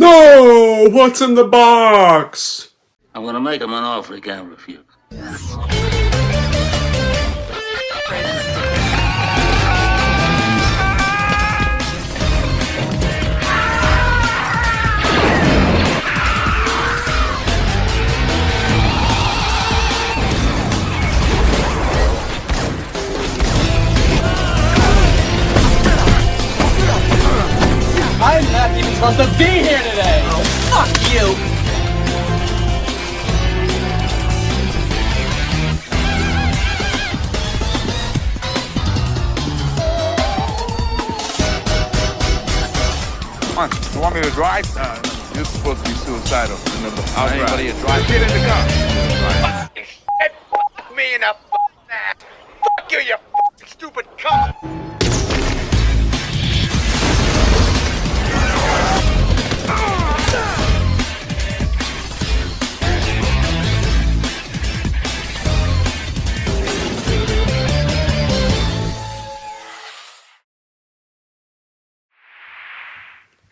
No! What's in the box? I'm gonna make him an offer he can't refuse. I'm not even supposed to be here today! Oh, fuck you! Come on, you want me to drive? You're supposed to be suicidal. Remember, I'll Anybody drive. a drive? Get in the car. Fuck me in the ass. Fuck you, you fucking stupid cunt.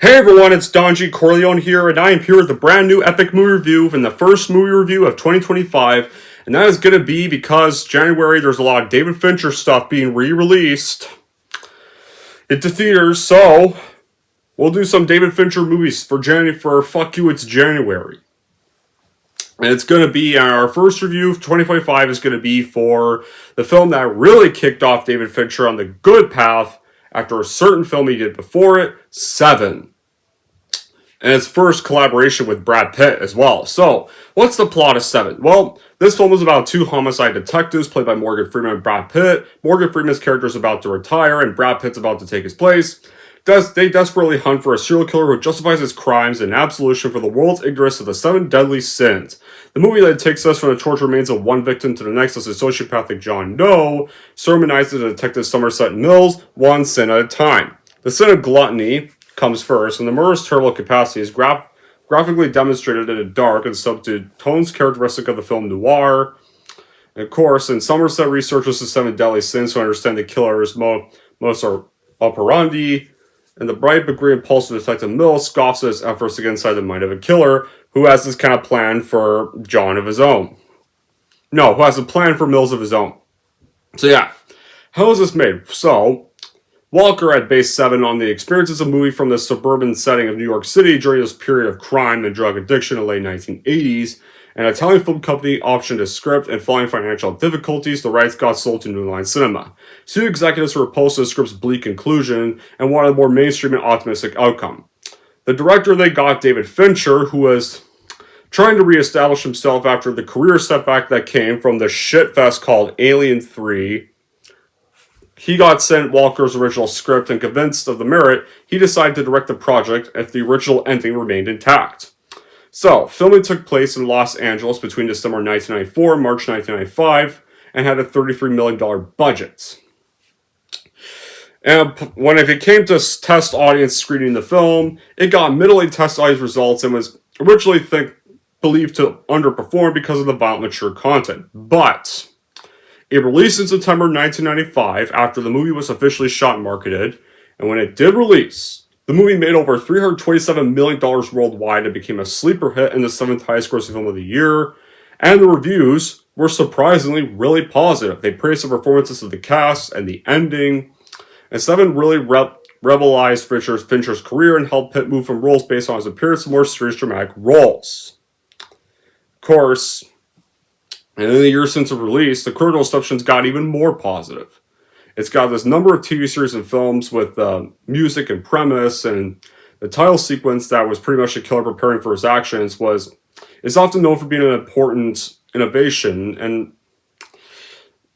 Hey everyone, it's Don G. Corleone here, and I am here with a brand new epic movie review and the first movie review of 2025. And that is going to be because January there's a lot of David Fincher stuff being re-released into theaters, so we'll do some David Fincher movies for Fuck You, It's January. And it's going to be, our first review of 2025 is going to be for the film that really kicked off David Fincher on the good path after a certain film he did before it, Seven. And its first collaboration with Brad Pitt as well. So, what's the plot of Seven? Well, this film is about two homicide detectives played by Morgan Freeman and Brad Pitt. Morgan Freeman's character is about to retire and Brad Pitt's about to take his place. They desperately hunt for a serial killer who justifies his crimes in absolution for the world's ignorance of the seven deadly sins. The movie that takes us from the tortured remains of one victim to the next as a sociopathic John Doe sermonizes the detective Somerset Mills one sin at a time. The sin of gluttony comes first, and the murderous terrible capacity is graphically demonstrated in a dark and subdued tones characteristic of the film noir. And of course, in Somerset researches the seven deadly sins to understand the killer's modus operandi, and the bright but green impulsive detective Mills scoffs at his efforts to get inside the mind of a killer who has this kind of plan for John of his own. No, who has a plan for Mills of his own. So yeah, how is this made? So, Walker had based Seven on the experiences of a movie from the suburban setting of New York City during this period of crime and drug addiction in the late 1980s. An Italian film company optioned a script, and following financial difficulties, the rights got sold to New Line Cinema. Two executives were opposed to the script's bleak conclusion and wanted a more mainstream and optimistic outcome. The director they got, David Fincher, who was trying to reestablish himself after the career setback that came from the shitfest called Alien 3, he got sent Walker's original script, and convinced of the merit, he decided to direct the project if the original ending remained intact. So, filming took place in Los Angeles between December 1994 and March 1995, and had a $33 million budget. And when it came to test audience screening the film, it got middling test audience results and was originally believed to underperform because of the violent mature content. But it released in September 1995 after the movie was officially shot and marketed, and when it did release, the movie made over $327 million worldwide and became a sleeper hit and the seventh highest grossing film of the year, and the reviews were surprisingly really positive. They praised the performances of the cast and the ending, and Seven really revitalized Fincher's career and helped Pitt move from roles based on his appearance to more serious dramatic roles. Of course, and in the year since its release, the critical receptions got even more positive. It's got this number of TV series and films with music and premise, and the title sequence that was pretty much a killer preparing for his actions is often known for being an important innovation, and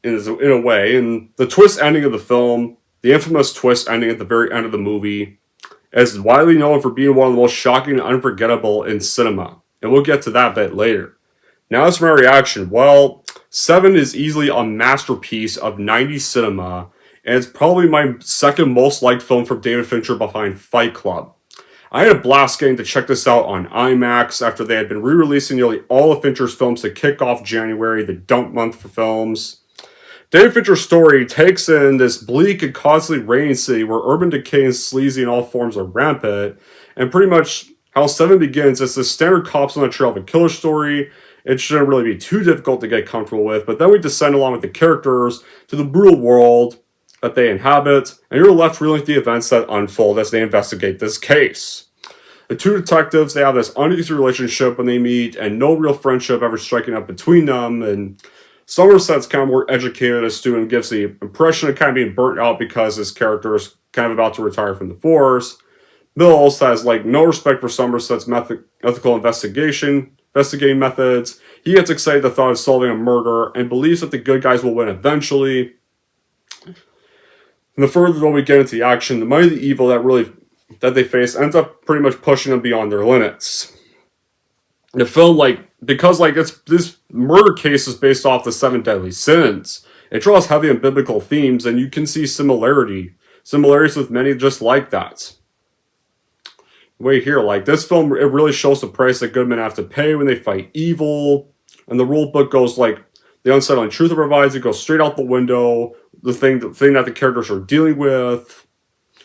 in a way, and the twist ending of the film, the infamous twist ending at the very end of the movie, is widely known for being one of the most shocking and unforgettable in cinema, and we'll get to that bit later. Now as for my reaction, well, Seven is easily a masterpiece of 90s cinema, and it's probably my second most liked film from David Fincher behind Fight Club. I had a blast getting to check this out on IMAX after they had been re-releasing nearly all of Fincher's films to kick off January, the dump month for films. David Fincher's story takes in this bleak and constantly raining city where urban decay and sleazy in all forms are rampant, and pretty much how 7 begins is the standard cops on the trail of a killer story. It shouldn't really be too difficult to get comfortable with, but then we descend along with the characters to the brutal world that they inhabit, and you're left reeling with the events that unfold as they investigate this case. The two detectives, they have this uneasy relationship when they meet, and no real friendship ever striking up between them, and Somerset's kind of more educated as Stu and gives the impression of kind of being burnt out because his character is kind of about to retire from the force. Mills has like no respect for Somerset's ethical investigating methods. He gets excited at the thought of solving a murder and believes that the good guys will win eventually. And the further we get into the action, the might of the evil that they face ends up pretty much pushing them beyond their limits. The film, because this murder case is based off the 7 deadly sins, it draws heavy on biblical themes, and you can see similarities with many just like that. Wait here, this film, it really shows the price that good men have to pay when they fight evil, and the rule book goes the unsettling truth it provides, it goes straight out the window, the thing that the characters are dealing with,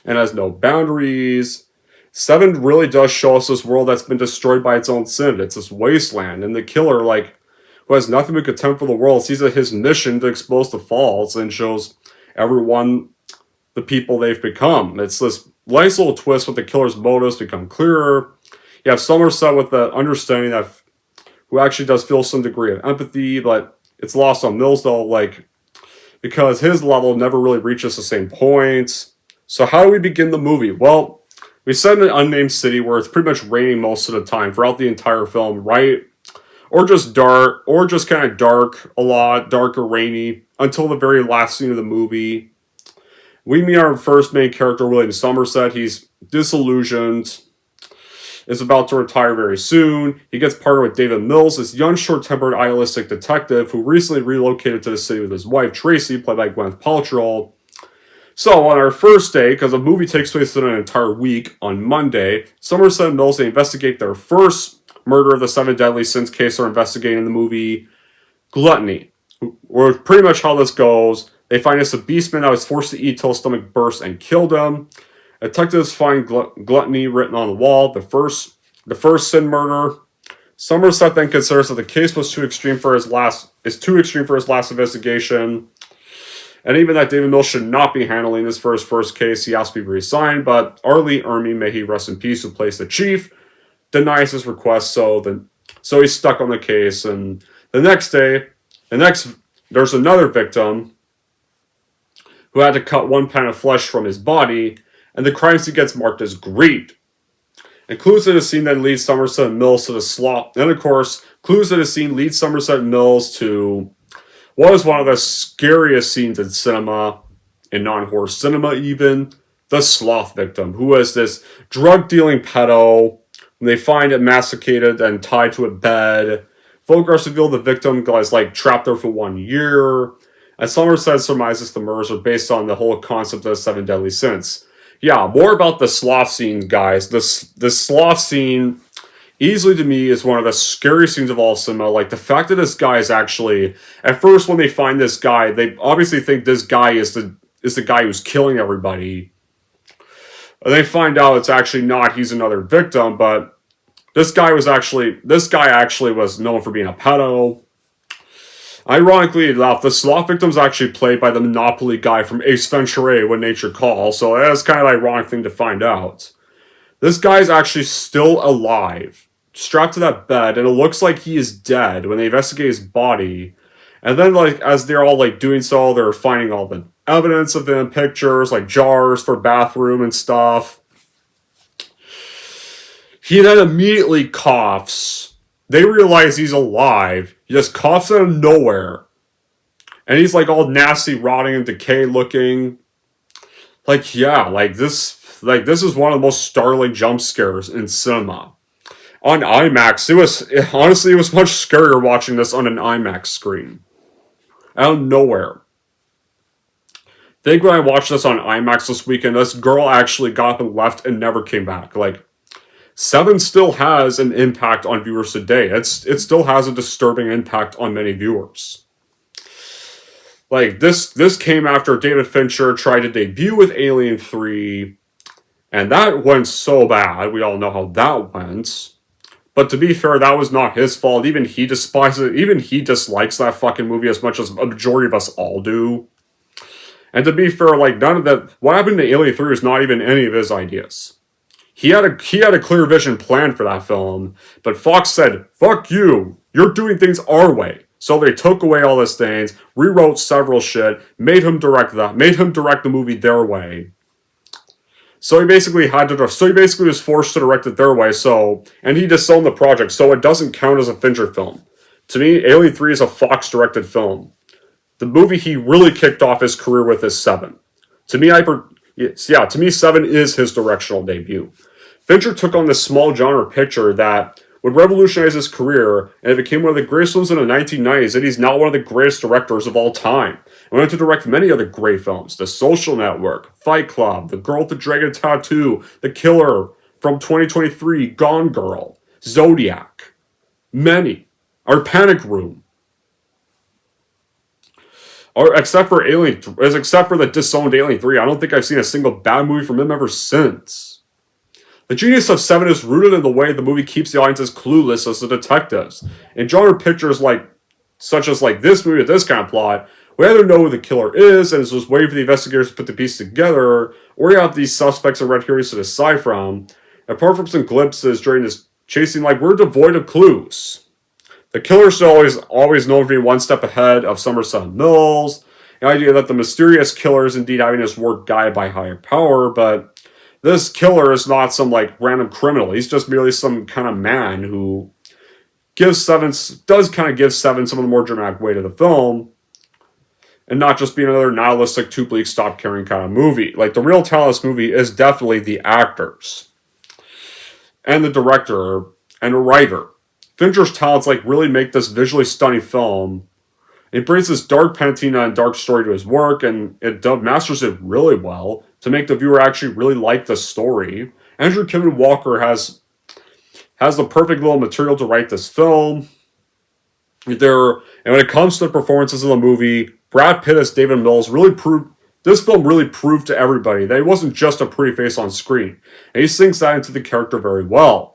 and has no boundaries. 7 really does show us this world that's been destroyed by its own sin. It's this wasteland, and the killer, who has nothing but contempt for the world, sees it his mission to expose the faults and shows everyone the people they've become. It's this nice little twist with the killer's motives become clearer. You have Somerset with the understanding that who actually does feel some degree of empathy, but it's lost on Mills though, because his level never really reaches the same point. So how do we begin the movie? Well, we set in an unnamed city where it's pretty much raining most of the time throughout the entire film, right? Or just dark, or just kind of dark, a lot, dark or rainy, until the very last scene of the movie. We meet our first main character, William Somerset. He's disillusioned, is about to retire very soon. He gets partnered with David Mills, this young, short-tempered, idealistic detective who recently relocated to the city with his wife, Tracy, played by Gwyneth Paltrow. So, on our first day, because the movie takes place in an entire week, on Monday, Somerset and Mills, they investigate their first murder of the 7 deadly sins case they're investigating in the movie, gluttony. Or pretty much how this goes. They find it's a beastman that was forced to eat till his stomach burst and killed him. Detectives find gluttony written on the wall, the first sin murder. Somerset then considers that the case was too extreme for his last investigation. And even that David Mills should not be handling this for his first case, he has to be reassigned, but Arlie Ermey, may he rest in peace, who plays the chief, denies his request, so he's stuck on the case. And the next day, there's another victim who had to cut 1 pound of flesh from his body, and the crime scene gets marked as greed. And clues to the scene then lead Somerset and Mills to the slaughter. And of course, clues to the scene lead Somerset and Mills to what is one of the scariest scenes in cinema, in non-horror cinema even, the sloth victim, who is this drug-dealing pedo. When they find it masticated and tied to a bed, photographs reveal the victim was trapped there for 1 year. And Somerset surmises the murders are based on the whole concept of the 7 deadly sins. Yeah, more about the sloth scene, guys. The sloth scene, easily to me, is one of the scariest scenes of all cinema. The fact that this guy is actually, at first when they find this guy, they obviously think this guy is the guy who's killing everybody. And they find out it's actually not, he's another victim, but this guy actually was known for being a pedo. Ironically enough, the sloth victim is actually played by the Monopoly guy from Ace Ventura: When Nature Calls, so that's kind of an ironic thing to find out. This guy's actually still alive, strapped to that bed, and it looks like he is dead when they investigate his body. And then, as they're all, doing so, they're finding all the evidence of him, pictures, jars for bathroom and stuff. He then immediately coughs. They realize he's alive. He just coughs out of nowhere. And he's all nasty, rotting and decayed looking. This is one of the most startling jump scares in cinema. On IMAX, it was much scarier watching this on an IMAX screen. Out of nowhere. I think when I watched this on IMAX this weekend, this girl actually got up and left and never came back. 7 still has an impact on viewers today. It still has a disturbing impact on many viewers. This came after David Fincher tried to debut with Alien 3, And that went so bad. We all know how that went. But to be fair, that was not his fault. Even he despises it. Even he dislikes that fucking movie as much as a majority of us all do. And to be fair, like, none of that, what happened to Alien 3 was not even any of his ideas. He had a clear vision plan for that film, but Fox said, fuck you, you're doing things our way. So they took away all his things, rewrote several shit, made him direct the movie their way. So he basically was forced to direct it their way, and he disowned the project, so it doesn't count as a Fincher film. To me, Alien 3 is a Fox-directed film. The movie he really kicked off his career with is 7. To me, 7 is his directional debut. Fincher took on this small genre picture that would revolutionize his career, and it became one of the greatest films in the 1990s, and he's now one of the greatest directors of all time. He went on to direct many other great films: The Social Network, Fight Club, The Girl with the Dragon Tattoo, The Killer from 2023, Gone Girl, Zodiac, Panic Room. Except for the disowned Alien 3, I don't think I've seen a single bad movie from him ever since. The genius of 7 is rooted in the way the movie keeps the audience as clueless as the detectives. In genre pictures such as this movie with this kind of plot, we either know who the killer is and is just waiting for the investigators to put the piece together, or you have these suspects and red herrings to decide from. Apart from some glimpses during this chasing, we're devoid of clues. The killer is always known for being one step ahead of Somerset and Mills. The idea that the mysterious killer is indeed having his work guided by higher power, but this killer is not some random criminal. He's just merely some kind of man who does kind of give 7 some of the more dramatic weight of the film, and not just being another nihilistic, too bleak, stop caring kind of movie. The real talent of this movie is definitely the actors, and the director, and the writer. Fincher's talents really make this visually stunning film. It brings this dark patina and dark story to his work, and it masters it really well to make the viewer actually really like the story. Andrew Kevin Walker has the perfect little material to write this film. And when it comes to the performances of the movie, Brad Pitt as David Mills this film really proved to everybody that he wasn't just a pretty face on screen. And he sinks that into the character very well.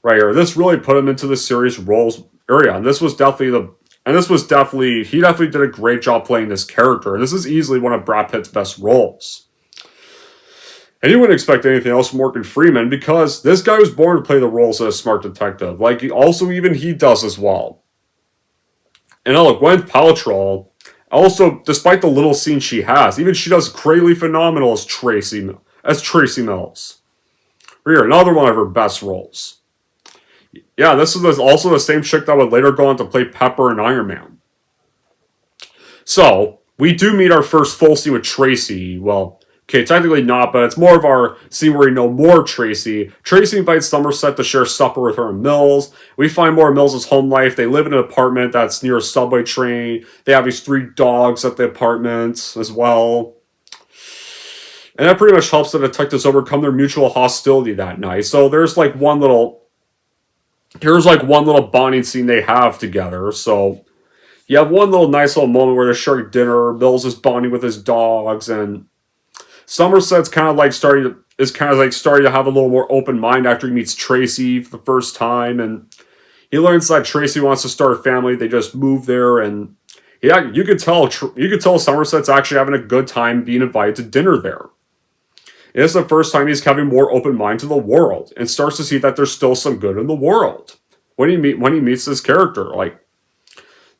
Right here, this really put him into the serious roles area, and he definitely did a great job playing this character. And this is easily one of Brad Pitt's best roles. And you wouldn't expect anything else from Morgan Freeman, because this guy was born to play the roles of a smart detective. Even he does as well. And look, Gwyneth Paltrow, also, despite the little scene she has, even she does crazily phenomenal as Tracy Mills. Here, another one of her best roles. Yeah, this is also the same chick that would later go on to play Pepper in Iron Man. So, we do meet our first full scene with Tracy. Well, okay, technically not, but it's more of our scene where we know more Tracy. Tracy invites Somerset to share supper with her and Mills. We find more of Mills' home life. They live in an apartment that's near a subway train. They have these 3 dogs at the apartment as well. And that pretty much helps the detectives overcome their mutual hostility that night. So there's one little bonding scene they have together. So you have one nice little moment where they're sharing dinner. Mills is bonding with his dogs, and Somerset's starting to have a little more open mind after he meets Tracy for the first time, and he learns that Tracy wants to start a family. They just moved there, and yeah, you could tell Somerset's actually having a good time being invited to dinner there. It's the first time he's having more open mind to the world, and starts to see that there's still some good in the world when he meets this character.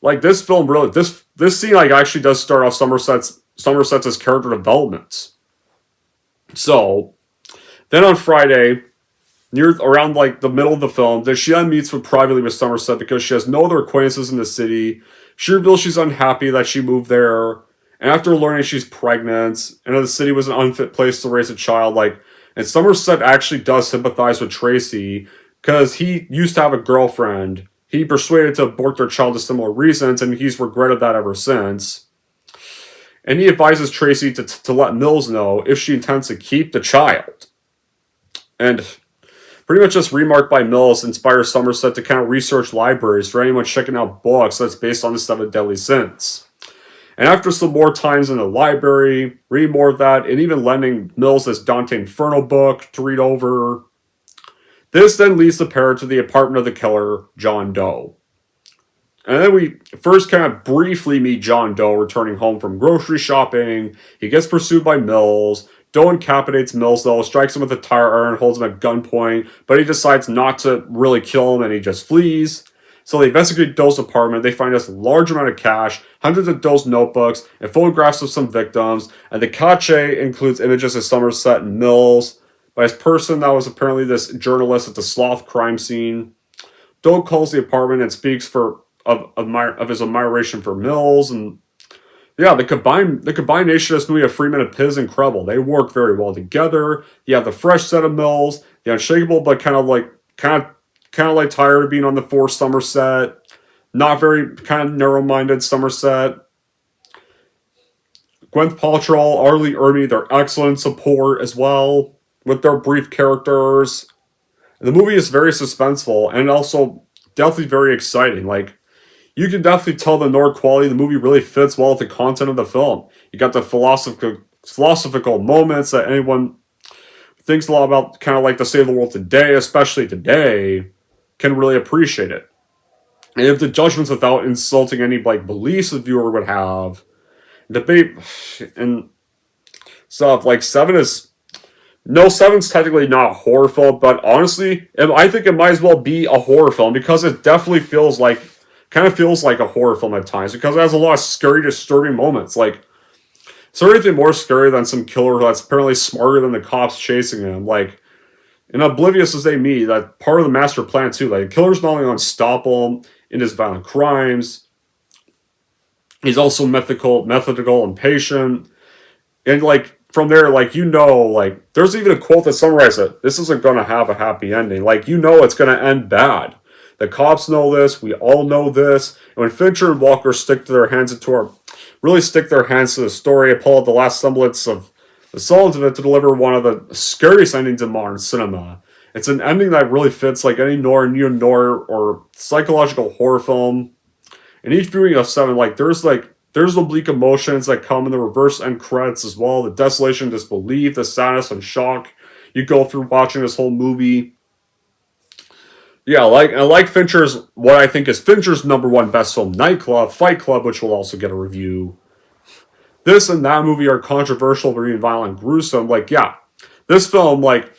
This film really, this scene actually does start off Somerset's character development. So then on Friday, around the middle of the film, that she meets privately with Somerset because she has no other acquaintances in the city. She reveals she's unhappy that she moved there. And after learning she's pregnant, and that the city was an unfit place to raise a child, and Somerset actually does sympathize with Tracy, because he used to have a girlfriend. He persuaded to abort their child for similar reasons, and he's regretted that ever since. And he advises Tracy to let Mills know if she intends to keep the child. And pretty much this remark by Mills inspires Somerset to kind of research libraries for anyone checking out books that's based on the 7 deadly sins. And after some more times in the library, reading more of that, and even lending Mills this Dante Inferno book to read over, this then leads the pair to the apartment of the killer, John Doe. And then we first kind of briefly meet John Doe returning home from grocery shopping. He gets pursued by Mills. Doe incapacitates Mills, though, strikes him with a tire iron, holds him at gunpoint, but he decides not to really kill him and he just flees. So they investigate Doe's apartment. They find this large amount of cash, hundreds of Doe's notebooks, and photographs of some victims. And the cache includes images of Somerset and Mills by this person that was apparently this journalist at the Sloth crime scene. Doe calls the apartment and speaks of his admiration for Mills, and yeah, the combination of this movie of Freeman and Pitt is incredible. They work very well together. You have the fresh set of Mills, the unshakable but kind of like tired of being on the forced Somerset, not very kind of narrow-minded Somerset. Gwyneth Paltrow, R. Lee Ermey, they're excellent support as well with their brief characters. The movie is very suspenseful and also definitely very exciting. Like, you can definitely tell the Nord quality of the movie really fits well with the content of the film. You got the philosophical moments that anyone who thinks a lot about kind of like the state of the world today, especially today, can really appreciate it. And if the judgments without insulting any like beliefs the viewer would have, debate and stuff like Seven's technically not a horror film, but honestly, I think it might as well be a horror film because it definitely feels like a horror film at times because it has a lot of scary, disturbing moments. Like, is there anything more scary than some killer that's apparently smarter than the cops chasing him? Like, and oblivious as they be, that part of the master plan too. Like, the killer's not only unstoppable in his violent crimes, he's also methodical and patient. And like, from there, like, like, there's even a quote that summarizes it. This isn't going to have a happy ending. Like, it's going to end bad. The cops know this. We all know this. And when Fincher and Walker stick their hands to the story and pull out the last semblance of the solids of it to deliver one of the scariest endings in modern cinema. It's an ending that really fits like any neo-noir or psychological horror film. In each viewing of Seven, there's the bleak emotions that come in the reverse end credits as well. The desolation, disbelief, the sadness and shock you go through watching this whole movie. Yeah, like Fincher's, what I think is Fincher's number one best film, Fight Club, which will also get a review. This and that movie are controversial for being violent and gruesome. Like, yeah, this film, like,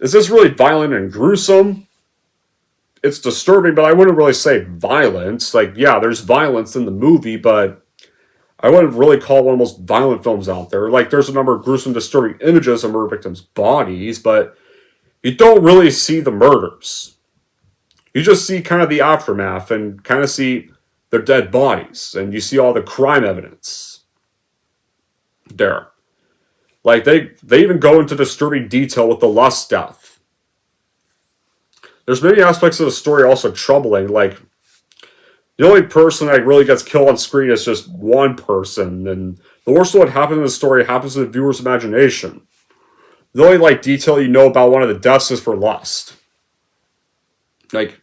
is this really violent and gruesome? It's disturbing, but I wouldn't really say violence. Like, yeah, there's violence in the movie, but I wouldn't really call it one of the most violent films out there. Like, there's a number of gruesome, disturbing images of murder victims' bodies, but you don't really see the murders. You just see kind of the aftermath and kind of see their dead bodies. And you see all the crime evidence there. Like, they even go into disturbing detail with the Lust death. There's many aspects of the story also troubling. Like, the only person that really gets killed on screen is just one person. And the worst of what happens in the story happens in the viewer's imagination. The only, detail you know about one of the deaths is for lust. Like,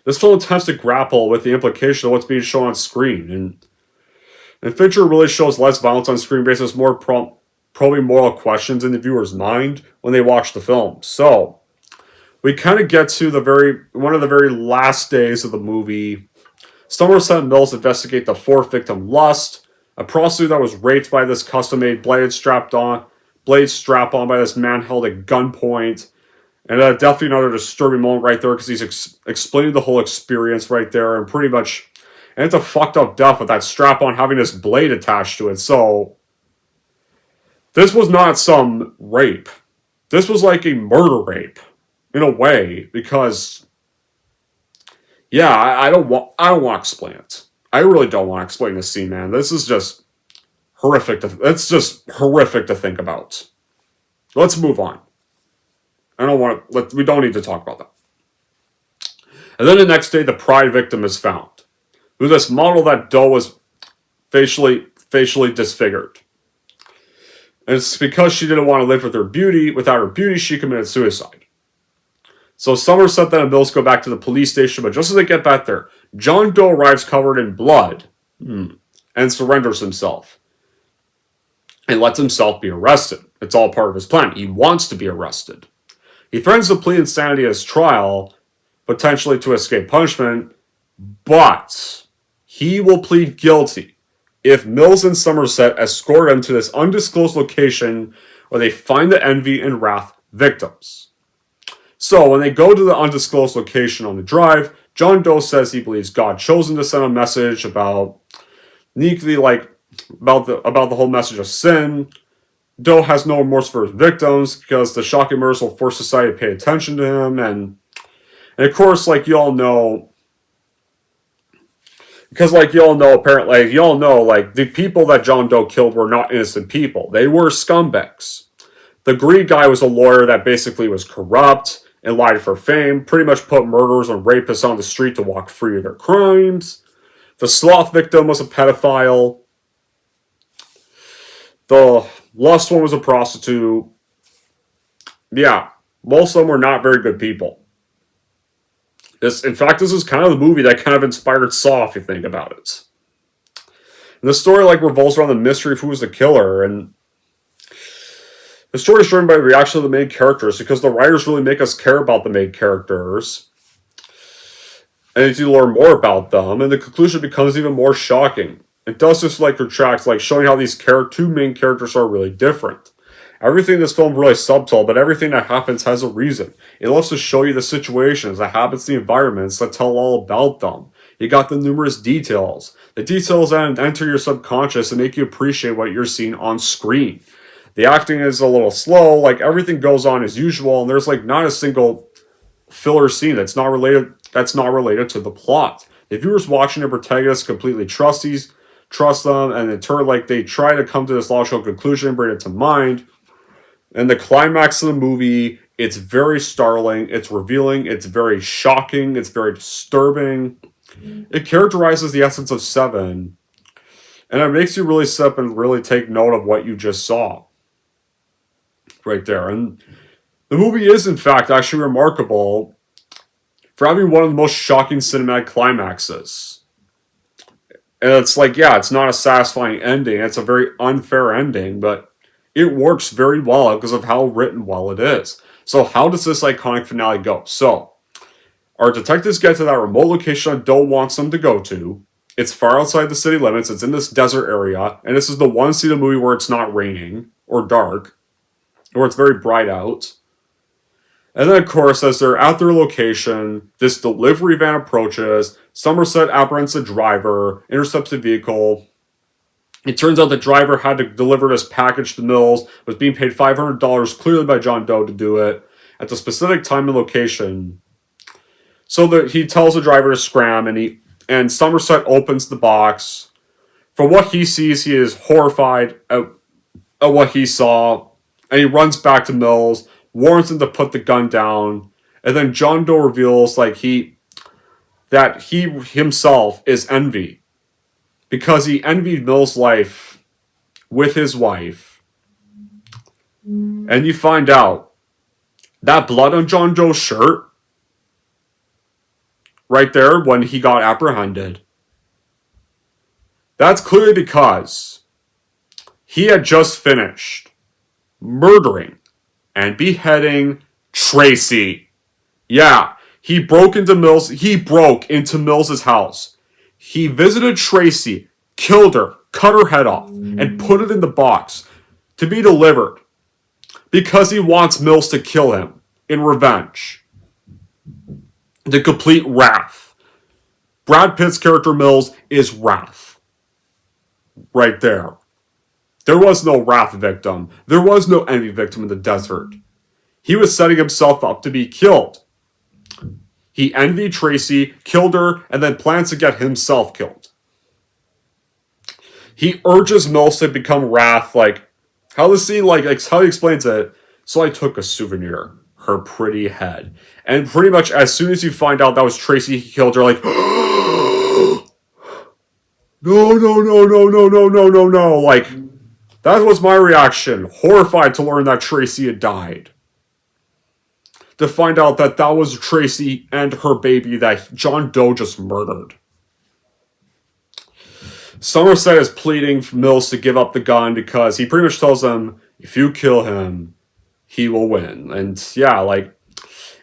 this film attempts to grapple with the implication of what's being shown on screen. And Fincher really shows less violence on screen based on more probing moral questions in the viewer's mind when they watch the film. So, we kind of get to one of the very last days of the movie. Somerset and Mills investigate the fourth victim, Lust, a prostitute that was raped by this custom-made blade strap-on by this man held at gunpoint. And definitely another disturbing moment right there because he's explaining the whole experience right there and pretty much... And it's a fucked up death with that strap-on having this blade attached to it. So, this was not some rape. This was like a murder rape, in a way, because... Yeah, I don't want to explain it. I really don't want to explain this scene, man. This is just... It's just horrific to think about. Let's move on. We don't need to talk about that. And then the next day, the pride victim is found. It was this model that Doe was facially disfigured. And it's because she didn't want to live without her beauty, she committed suicide. So Somerset then and Mills go back to the police station, but just as they get back there, John Doe arrives covered in blood. and surrenders himself and lets himself be arrested. It's all part of his plan. He wants to be arrested. He threatens to plead insanity at his trial, potentially to escape punishment, but he will plead guilty if Mills and Somerset escort him to this undisclosed location where they find the Envy and Wrath victims. So when they go to the undisclosed location on the drive, John Doe says he believes God chose him to send a message about about the whole message of sin. Doe has no remorse for his victims because the shocking murders will force society to pay attention to him, and of course, like you all know, apparently, the people that John Doe killed were not innocent people. They were scumbags. The greed guy was a lawyer that basically was corrupt and lied for fame, pretty much put murderers and rapists on the street to walk free of their crimes. The sloth victim was a pedophile. The lust one was a prostitute. Yeah, most of them were not very good people. In fact, this is kind of the movie that kind of inspired Saw, if you think about it. And the story revolves around the mystery of who was the killer, and the story is driven by the reaction of the main characters because the writers really make us care about the main characters and you learn more about them, and the conclusion becomes even more shocking. It does just retracts, showing how these two main characters are really different. Everything in this film is really subtle, but everything that happens has a reason. It loves to show you the situations, the habits, the environments that tell all about them. You got the numerous details. The details that enter your subconscious and make you appreciate what you're seeing on screen. The acting is a little slow, everything goes on as usual, and there's not a single filler scene that's not related to the plot. The viewers watching the protagonists completely trust them, and in turn, they try to come to this logical conclusion and bring it to mind. And the climax of the movie, it's very startling, it's revealing, it's very shocking, it's very disturbing. It characterizes the essence of Seven, and it makes you really sit up and really take note of what you just saw. Right there. And the movie is, in fact, actually remarkable for having one of the most shocking cinematic climaxes. And it's it's not a satisfying ending, it's a very unfair ending, but it works very well because of how written well it is. So how does this iconic finale go? So, our detectives get to that remote location that Doe wants them to go to. It's far outside the city limits, it's in this desert area, and this is the one scene of the movie where it's not raining, or dark, or it's very bright out. And then, of course, as they're at their location, this delivery van approaches, Somerset apprehends the driver, intercepts the vehicle. It turns out the driver had to deliver this package to Mills, was being paid $500 clearly by John Doe to do it, at the specific time and location. So that he tells the driver to scram, and Somerset opens the box. From what he sees, he is horrified at what he saw, and he runs back to Mills, warns him to put the gun down, and then John Doe reveals that he himself is envy, because he envied Mills' life with his wife. And you find out that blood on John Doe's shirt, right there when he got apprehended, that's clearly because he had just finished murdering and beheading Tracy. Yeah, he broke into Mills's house. He visited Tracy, killed her, cut her head off, and put it in the box to be delivered because he wants Mills to kill him in revenge. The complete wrath. Brad Pitt's character Mills is wrath. Right there. There was no wrath victim. There was no envy victim in the desert. He was setting himself up to be killed. He envied Tracy, killed her, and then plans to get himself killed. He urges Mills to become wrath, how the scene, how he explains it. So I took a souvenir, her pretty head. And pretty much as soon as you find out that was Tracy he killed her, no. That was my reaction. Horrified to learn that Tracy had died. To find out that was Tracy and her baby that John Doe just murdered. Somerset is pleading for Mills to give up the gun because he pretty much tells him, if you kill him, he will win. And yeah, like,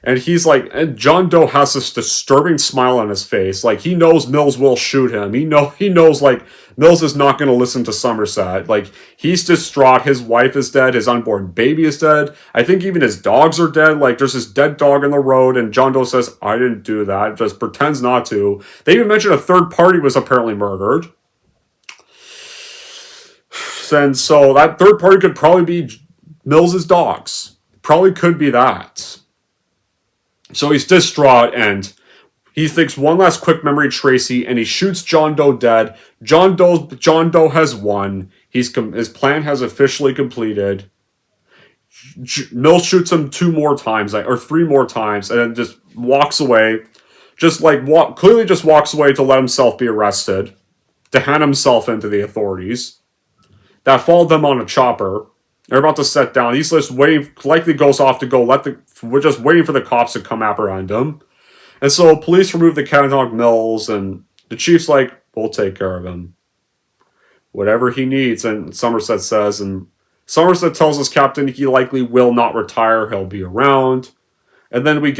and he's like, and John Doe has this disturbing smile on his face. Like, he knows Mills will shoot him. He knows, like, Mills is not going to listen to Somerset. Like, he's distraught. His wife is dead. His unborn baby is dead. I think even his dogs are dead. Like, there's this dead dog in the road, and John Doe says, I didn't do that. Just pretends not to. They even mentioned a third party was apparently murdered. And so that third party could probably be Mills's dogs. Probably could be that. So he's distraught, and he thinks one last quick memory Tracy, and he shoots John Doe dead. John Doe has won. His plan has officially completed. Mills shoots him 2 more times, or 3 more times, and then just walks away. Clearly just walks away to let himself be arrested, to hand himself into the authorities. That followed them on a chopper. They're about to set down. He's just waiting, likely goes off to go we're just waiting for the cops to come apprehend him. And so police remove the Catatonic Mills, and the chief's like, we'll take care of him. Whatever he needs, and Somerset says, and Somerset tells his captain he likely will not retire, he'll be around. And then we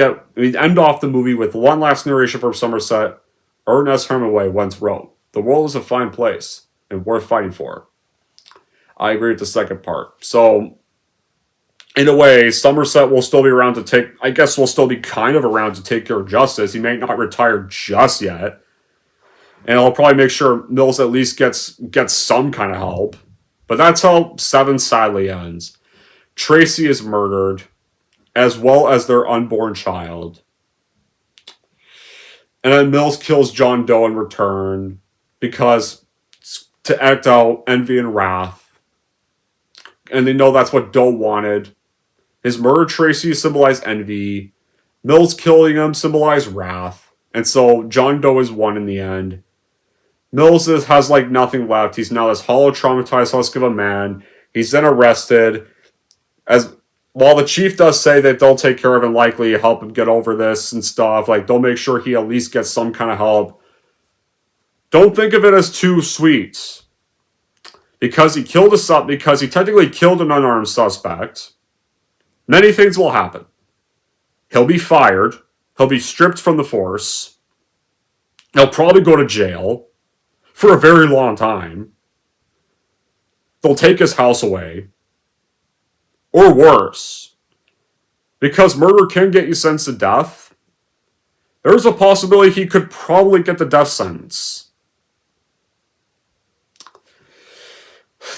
end off the movie with one last narration from Somerset. Ernest Hemingway once wrote, "The world is a fine place, and worth fighting for." I agree with the second part. So, in a way, Somerset will still be around will still be kind of around to take care of justice. He may not retire just yet. And I'll probably make sure Mills at least gets some kind of help. But that's how 7 sadly ends. Tracy is murdered, as well as their unborn child. And then Mills kills John Doe in return, because to act out envy and wrath. And they know that's what Doe wanted. His murder Tracy symbolized envy. Mills killing him symbolized wrath. And so John Doe is won in the end. Mills has like nothing left. He's now this hollow, traumatized husk of a man. He's then arrested. While the chief does say that they'll take care of him, likely help him get over this and stuff. Like, they'll make sure he at least gets some kind of help. Don't think of it as too sweet. Because he technically killed an unarmed suspect, many things will happen. He'll be fired. He'll be stripped from the force. He'll probably go to jail for a very long time. They'll take his house away. Or worse. Because murder can get you sentenced to death, there's a possibility he could probably get the death sentence.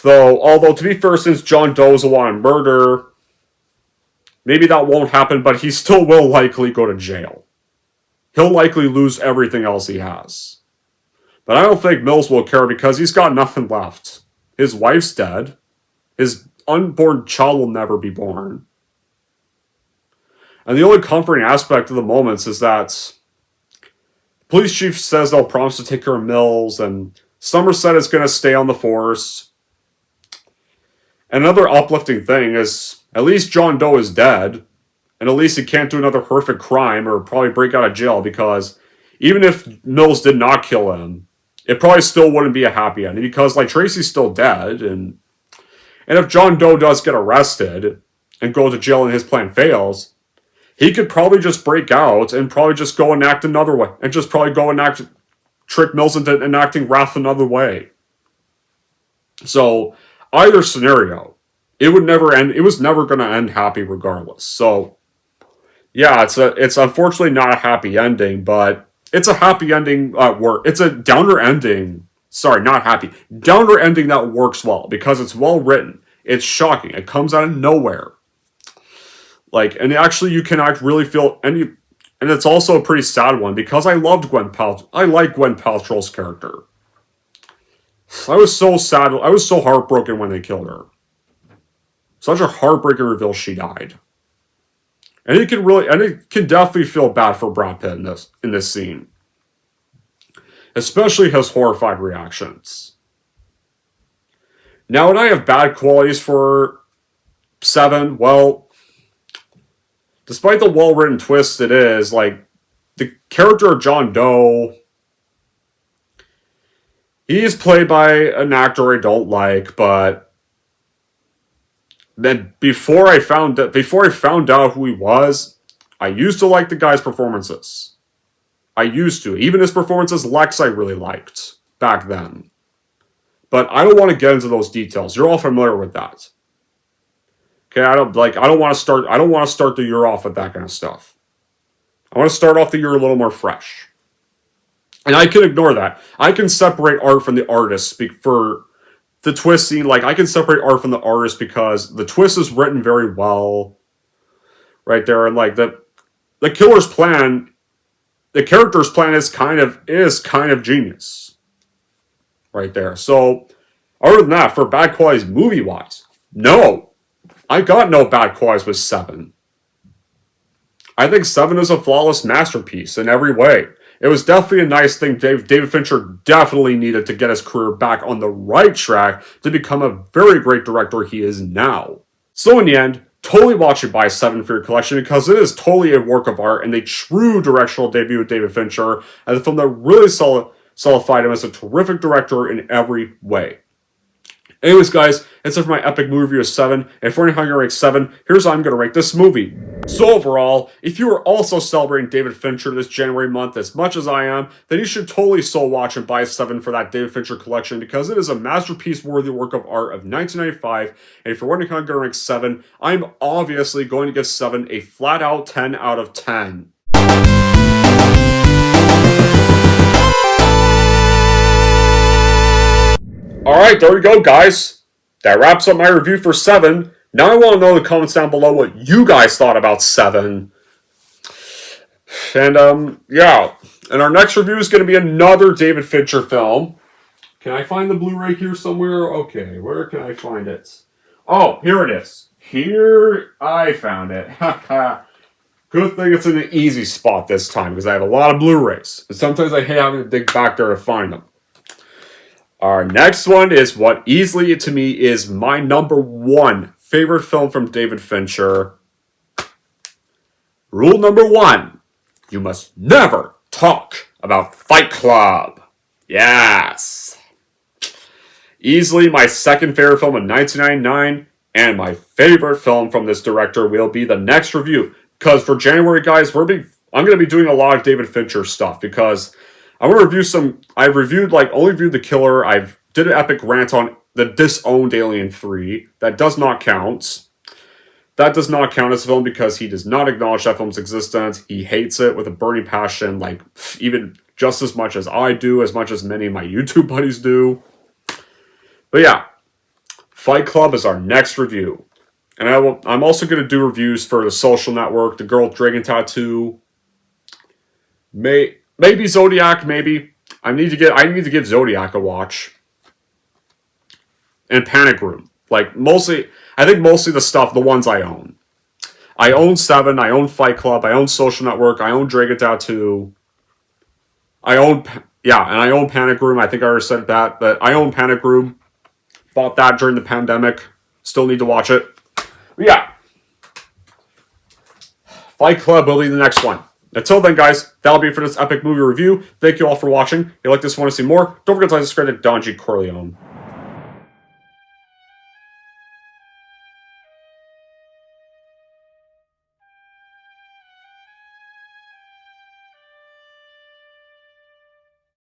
Although, to be fair, since John Doe is a wanted murder, maybe that won't happen, but he still will likely go to jail. He'll likely lose everything else he has. But I don't think Mills will care, because he's got nothing left. His wife's dead. His unborn child will never be born. And the only comforting aspect of the moments is that the police chief says they'll promise to take care of Mills, and Somerset is going to stay on the force. Another uplifting thing is, at least John Doe is dead, and at least he can't do another horrific crime or probably break out of jail, because even if Mills did not kill him, it probably still wouldn't be a happy ending, because, like, Tracy's still dead, and if John Doe does get arrested and go to jail and his plan fails, he could probably just break out and probably just go and act another way, and just probably go and trick Mills into enacting wrath another way. So, either scenario, it would never end. It was never going to end happy regardless. So, yeah, it's unfortunately not a happy ending, but it's a happy ending at work. It's a downer ending. Sorry, not happy. Downer ending that works well, because it's well written. It's shocking. It comes out of nowhere. Like, and actually you can really feel and it's also a pretty sad one, because I loved Gwen Paltrow. I like Gwen Paltrow's character. I was so sad. I was so heartbroken when they killed her. Such a heartbreaking reveal she died. And it can definitely feel bad for Brad Pitt in this scene. Especially his horrified reactions. Now, would I have bad qualities for 7? Well, despite the well-written twist it is, like, the character of John Doe, He's played by an actor I don't like, but then before I found out who he was, I used to like the guy's performances. I used to. Even his performance as Lex I really liked back then. But I don't want to get into those details. You're all familiar with that. Okay, I don't want to start the year off with that kind of stuff. I want to start off the year a little more fresh. And I can ignore that. I can separate art from the artist for the twist scene. Like, I can separate art from the artist because the twist is written very well. Right there. And like the killer's plan, the character's plan is kind of genius. Right there. So, other than that, for bad qualities movie-wise, no. I got no bad qualities with 7. I think 7 is a flawless masterpiece in every way. It was definitely a nice thing. David Fincher definitely needed to get his career back on the right track to become a very great director he is now. So in the end, totally watch it by 7 for your collection because it is totally a work of art and a true directorial debut with David Fincher and a film that really solidified him as a terrific director in every way. Anyways, guys, that's it for my epic movie review of 7. And for anyone to rank 7, here's how I'm going to rank this movie. So overall, if you are also celebrating David Fincher this January month as much as I am, then you should totally soul watch and buy 7 for that David Fincher collection because it is a masterpiece-worthy work of art of 1995. And if you're wondering how I'm going to rank 7, I'm obviously going to give 7 a flat-out 10 out of 10. Alright, there we go, guys. That wraps up my review for 7. Now I want to know in the comments down below what you guys thought about 7. And, yeah. And our next review is going to be another David Fincher film. Can I find the Blu-ray here somewhere? Okay, where can I find it? Oh, here it is. Here, I found it. Good thing it's in an easy spot this time, because I have a lot of Blu-rays. But sometimes I hate having to dig back there to find them. Our next one is what easily, to me, is my number 1 favorite film from David Fincher. Rule number 1. You must never talk about Fight Club. Yes. Easily my second favorite film of 1999, and my favorite film from this director will be the next review. Because for January, guys, I'm going to be doing a lot of David Fincher stuff, because I want to review some. I've only reviewed The Killer. I've did an epic rant on the Disowned Alien 3. That does not count. That does not count as a film because he does not acknowledge that film's existence. He hates it with a burning passion, like even just as much as I do, as much as many of my YouTube buddies do. But yeah, Fight Club is our next review. And I'm also going to do reviews for The Social Network, The Girl with Dragon Tattoo, maybe Zodiac, maybe. I need to give Zodiac a watch. And Panic Room. I think mostly the stuff, the ones I own. I own 7, I own Fight Club, I own Social Network, I own Dragon Tattoo. I own Panic Room. I think I already said that, but I own Panic Room. Bought that during the pandemic. Still need to watch it. But yeah. Fight Club will be the next one. Until then, guys, that'll be it for this epic movie review. Thank you all for watching. If you like this and want to see more, don't forget to subscribe to Don G. Corleone.